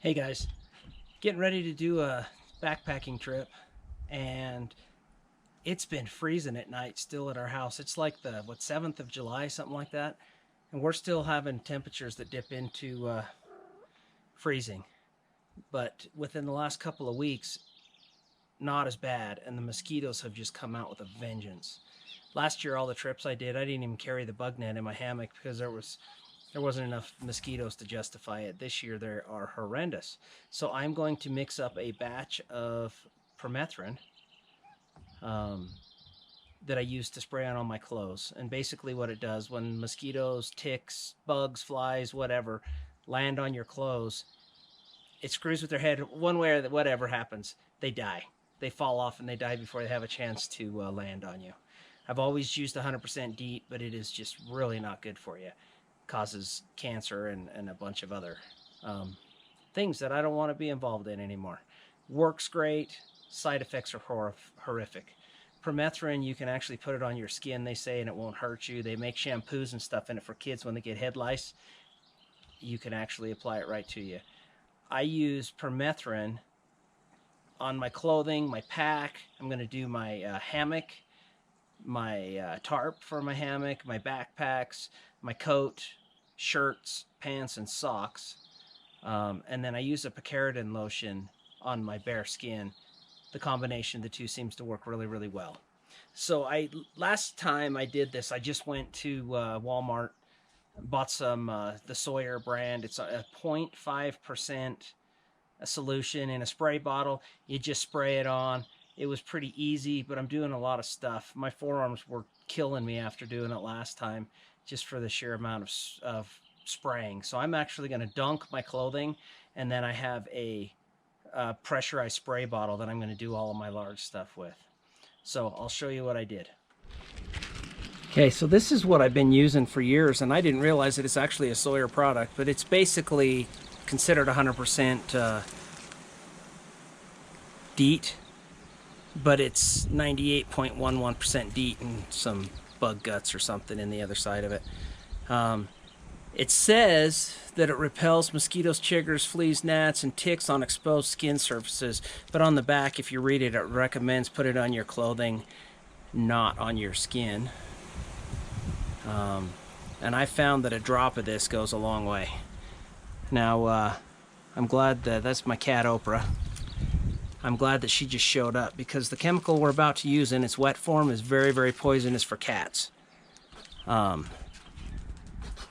Hey guys, getting ready to do a backpacking trip, and it's been freezing at night still at our house. It's like the 7th of July, something like that, and we're still having temperatures that dip into freezing. But within the last couple of weeks, not as bad, and the mosquitoes have just come out with a vengeance. Last year, all the trips I did, I didn't even carry the bug net in my hammock because there wasn't enough mosquitoes to justify it. This year there are horrendous. So I'm going to mix up a batch of permethrin that I use to spray on all my clothes. And basically what it does, when mosquitoes, ticks, bugs, flies, whatever, land on your clothes, it screws with their head one way or whatever happens, they die. They fall off and they die before they have a chance to land on you. I've always used 100% DEET, but it is just really not good for you. Causes cancer and a bunch of other things that I don't want to be involved in anymore. Works great, side effects are horrific. Permethrin, you can actually put it on your skin, they say, and it won't hurt you. They make shampoos and stuff in it for kids when they get head lice. You can actually apply it right to you. I use permethrin on my clothing, my pack. I'm going to do my hammock, my tarp for my hammock, my backpacks, my coat, shirts, pants, and socks. And then I use a picaridin lotion on my bare skin. The combination of the two seems to work really, really well. So last time I did this, I just went to Walmart, bought some the Sawyer brand. It's a 0.5% solution in a spray bottle. You just spray it on. It was pretty easy, but I'm doing a lot of stuff. My forearms were killing me after doing it last time, just for the sheer amount of spraying. So I'm actually going to dunk my clothing, and then I have a pressurized spray bottle that I'm going to do all of my large stuff with. So I'll show you what I did. Okay, so this is what I've been using for years, and I didn't realize that it's actually a Sawyer product, but it's basically considered 100% DEET, but it's 98.11% DEET and some bug guts or something in the other side of it. It says that it repels mosquitoes, chiggers, fleas, gnats, and ticks on exposed skin surfaces, but on the back, if you read it, it recommends put it on your clothing, not on your skin. And I found that a drop of this goes a long way. Now, I'm glad that that's my cat Oprah. I'm glad that she just showed up, because the chemical we're about to use in its wet form is very, very poisonous for cats.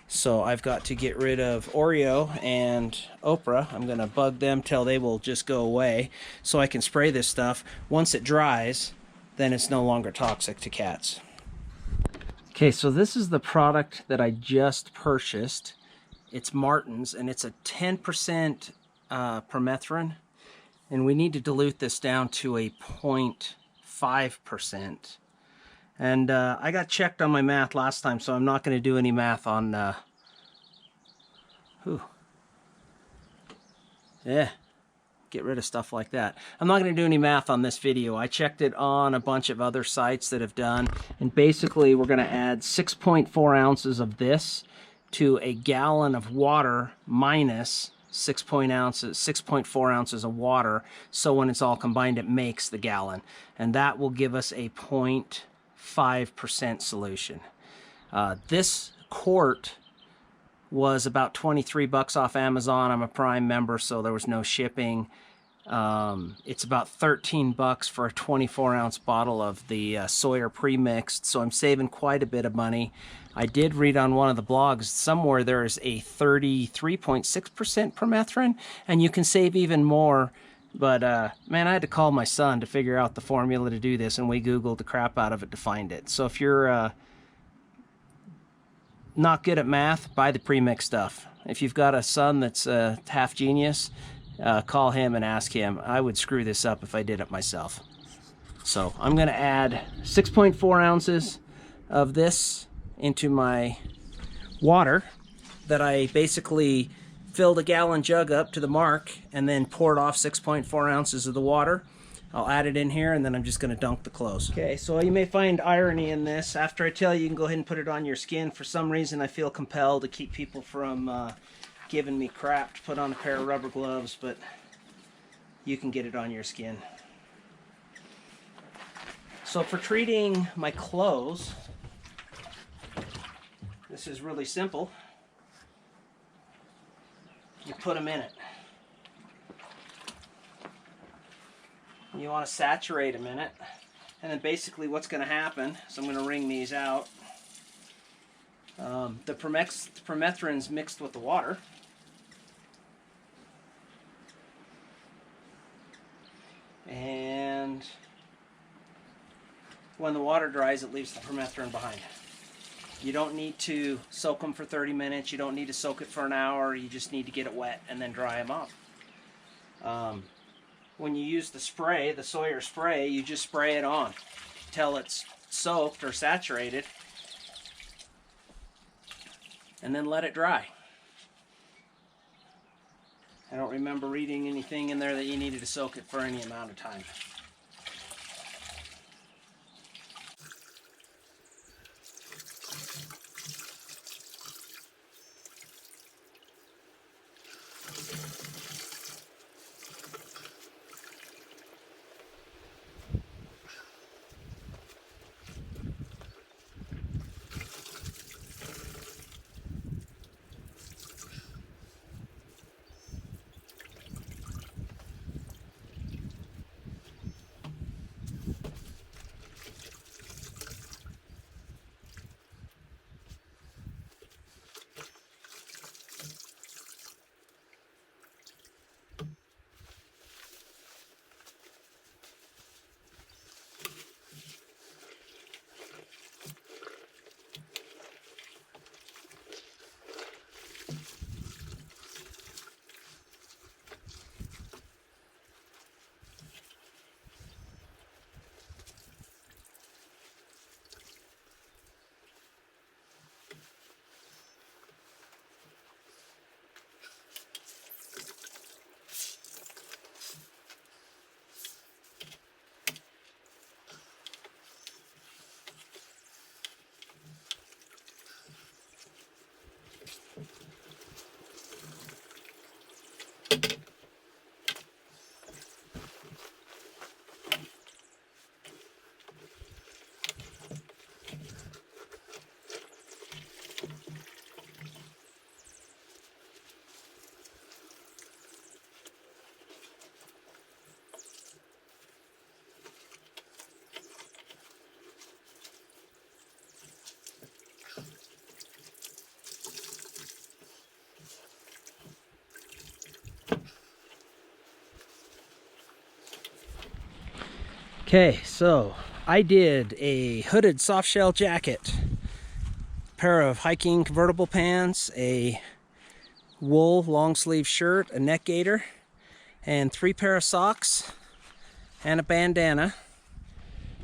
So I've got to get rid of Oreo and Oprah. I'm going to bug them till they will just go away so I can spray this stuff. Once it dries, then it's no longer toxic to cats. Okay, so this is the product that I just purchased. It's Martin's, and it's a 10% permethrin. And we need to dilute this down to a 0.5%. And I got checked on my math last time, so I'm not going to do any math on... get rid of stuff like that. I'm not going to do any math on this video. I checked it on a bunch of other sites that have done. And basically, we're going to add 6.4 ounces of this to a gallon of water minus 6.4 ounces of water, so when it's all combined it makes the gallon, and that will give us a 0.5% solution. This quart was about 23 bucks off Amazon. I'm a Prime member, so there was no shipping. It's about 13 bucks for a 24-ounce bottle of the Sawyer pre-mixed, so I'm saving quite a bit of money. I did read on one of the blogs somewhere there is a 33.6% permethrin, and you can save even more. But man, I had to call my son to figure out the formula to do this, and we Googled the crap out of it to find it. So if you're not good at math, buy the pre-mixed stuff. If you've got a son that's half genius, call him and ask him. I would screw this up if I did it myself. So I'm going to add 6.4 ounces of this into my water that I basically filled a gallon jug up to the mark and then poured off 6.4 ounces of the water. I'll add it in here, and then I'm just going to dunk the clothes. Okay, so you may find irony in this. After I tell you, you can go ahead and put it on your skin. For some reason, I feel compelled to keep people from giving me crap to put on a pair of rubber gloves, but you can get it on your skin. So for treating my clothes, this is really simple. You put them in it. You want to saturate them in it. And then basically what's going to happen, so I'm going to wring these out. The permethrin's mixed with the water. And when the water dries, it leaves the permethrin behind. You don't need to soak them for 30 minutes. You don't need to soak it for an hour. You just need to get it wet and then dry them off. When you use the spray, the Sawyer spray, you just spray it on till it's soaked or saturated, and then let it dry. I don't remember reading anything in there that you needed to soak it for any amount of time. Okay, so I did a hooded soft shell jacket, pair of hiking convertible pants, a wool long sleeve shirt, a neck gaiter, and 3 pair of socks and a bandana.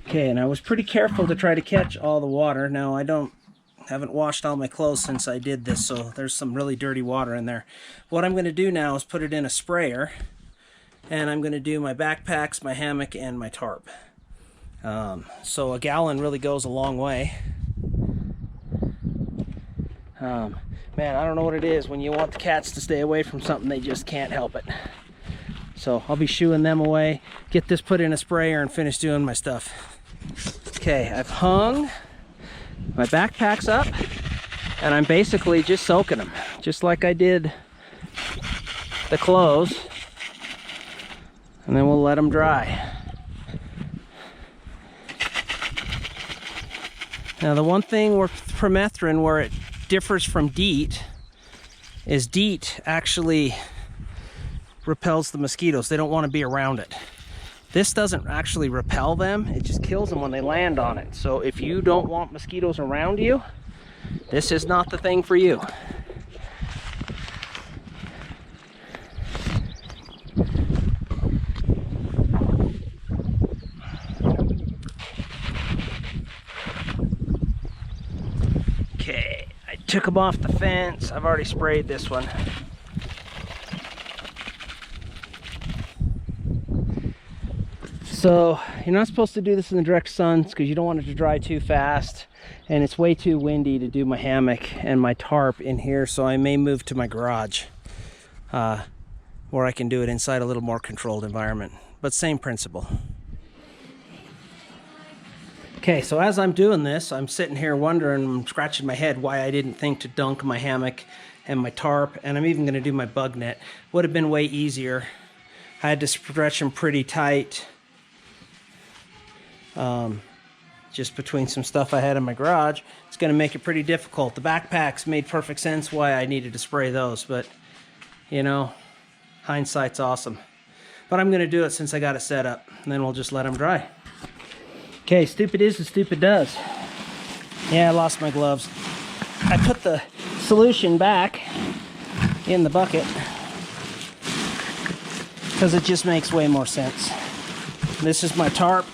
Okay, and I was pretty careful to try to catch all the water. Now haven't washed all my clothes since I did this, so there's some really dirty water in there. What I'm going to do now is put it in a sprayer, and I'm going to do my backpacks, my hammock, and my tarp. So a gallon really goes a long way. Man, I don't know what it is. When you want the cats to stay away from something, they just can't help it. So I'll be shooing them away, get this put in a sprayer, and finish doing my stuff. Okay, I've hung my backpacks up, and I'm basically just soaking them, just like I did the clothes. And then we'll let them dry. Now the one thing with permethrin where it differs from DEET is DEET actually repels the mosquitoes. They don't want to be around it. This doesn't actually repel them, it just kills them when they land on it. So if you don't want mosquitoes around you, this is not the thing for you. Okay, I took them off the fence. I've already sprayed this one. So you're not supposed to do this in the direct sun because you don't want it to dry too fast, and it's way too windy to do my hammock and my tarp in here, so I may move to my garage. where I can do it inside a little more controlled environment. But same principle. Okay, so as I'm doing this, I'm sitting here wondering, I'm scratching my head why I didn't think to dunk my hammock and my tarp, and I'm even going to do my bug net. Would have been way easier. I had to stretch them pretty tight, just between some stuff I had in my garage. It's going to make it pretty difficult. The backpacks made perfect sense why I needed to spray those, but you know, hindsight's awesome. But I'm going to do it since I got it set up, and then we'll just let them dry. Okay, stupid is as stupid does. Yeah, I lost my gloves. I put the solution back in the bucket because it just makes way more sense. This is my tarp,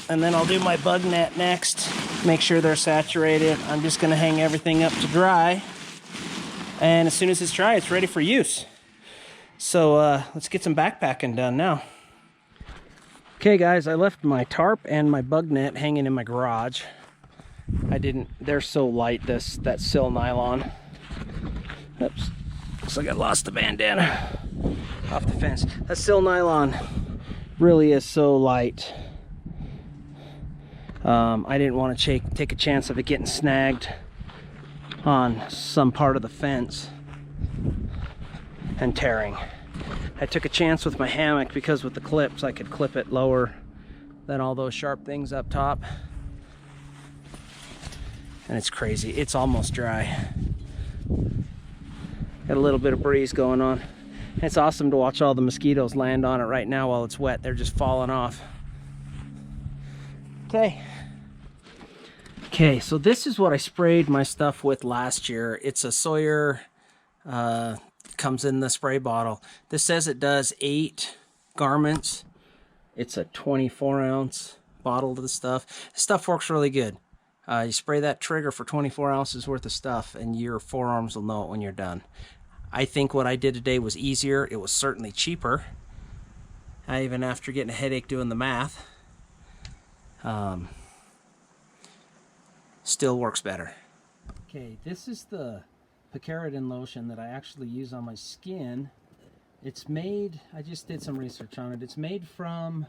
and then I'll do my bug net next. Make sure they're saturated. I'm just going to hang everything up to dry, and as soon as it's dry, it's ready for use. So let's get some backpacking done now. Okay guys, I left my tarp and my bug net hanging in my garage. They're so light, that sill nylon. Oops, looks like I lost the bandana off the fence. That sill nylon really is so light. I didn't want to take a chance of it getting snagged on some part of the fence and tearing. I took a chance with my hammock because with the clips I could clip it lower than all those sharp things up top. And it's crazy, it's almost dry. Got a little bit of breeze going on. It's awesome to watch all the mosquitoes land on it right now while it's wet. They're just falling off. Okay, so this is what I sprayed my stuff with last year. It's a Sawyer, comes in the spray bottle. This says it does 8 garments. It's a 24-ounce bottle of the stuff. This stuff works really good. You spray that trigger for 24 ounces worth of stuff and your forearms will know it when you're done. I think what I did today was easier. It was certainly cheaper. Even after getting a headache doing the math, still works better. Okay, this is the permethrin lotion that I actually use on my skin. It's made, I just did some research on it. It's made from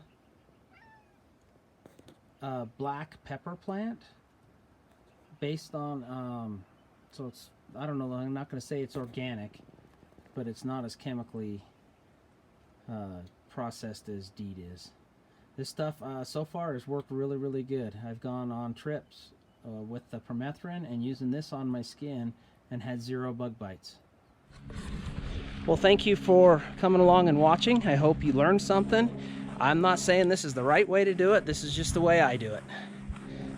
black pepper plant, based on, so it's, I don't know, I'm not going to say it's organic, but it's not as chemically processed as DEET is. This stuff so far has worked really, really good. I've gone on trips with the permethrin and using this on my skin and had 0 bug bites. Well, thank you for coming along and watching. I hope you learned something. I'm not saying this is the right way to do it. This is just the way I do it.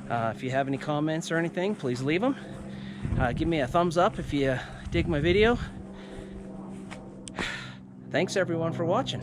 If you have any comments or anything, please leave them. Give me a thumbs up if you dig my video. Thanks everyone for watching.